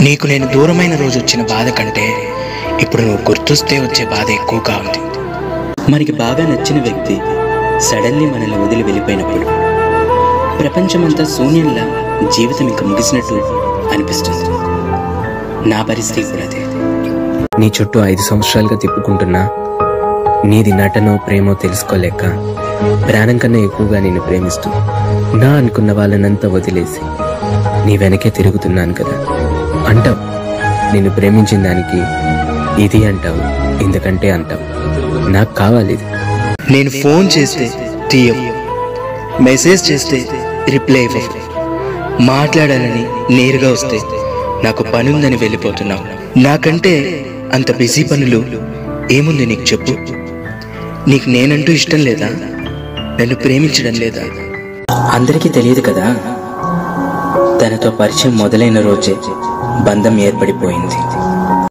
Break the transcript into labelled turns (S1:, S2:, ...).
S1: నీకు నేను దూరమైన రోజు వచ్చిన బాధ కంటే ఇప్పుడు నువ్వు గుర్తొస్తే వచ్చే బాధ ఎక్కువగా ఉంది.
S2: మనకి బాగా నచ్చిన వ్యక్తి సడన్లీ మనల్ని వదిలి వెళ్ళిపోయినప్పుడు ప్రపంచమంతా శూన్యంలా జీవితం ఇంకా ముగిసినట్టు అనిపిస్తుంది. నా పరిస్థితి ఇప్పుడు అదే.
S3: నీ చుట్టూ 5 సంవత్సరాలుగా తిప్పుకుంటున్నా నీది నటనో ప్రేమో తెలుసుకోలేక ప్రాణం కన్నా ఎక్కువగా నిన్ను ప్రేమిస్తూ నా అనుకున్న వాళ్ళనంతా వదిలేసి నీ వెనకే తిరుగుతున్నాను కదా అంటావు. నిన్ను ప్రేమించిన దానికి ఇది అంటావు, ఇంతకంటే అంటావు. నాకు కావాలి ఇది.
S1: నేను ఫోన్ చేస్తే తీయవు, మెసేజ్ చేస్తే రిప్లై ఇవ్వవు, మాట్లాడాలని నేరుగా వస్తే నాకు పని ఉందని వెళ్ళిపోతున్నావు. నాకంటే అంత బిజీ పనులు ఏముంది నీకు చెప్పు? నీకు నేనంటూ ఇష్టం లేదా? నన్ను ప్రేమించడం లేదా?
S2: అందరికీ తెలియదు కదా, తనతో పరిచయం మొదలైన రోజే బంధం ఏర్పడిపోయింది.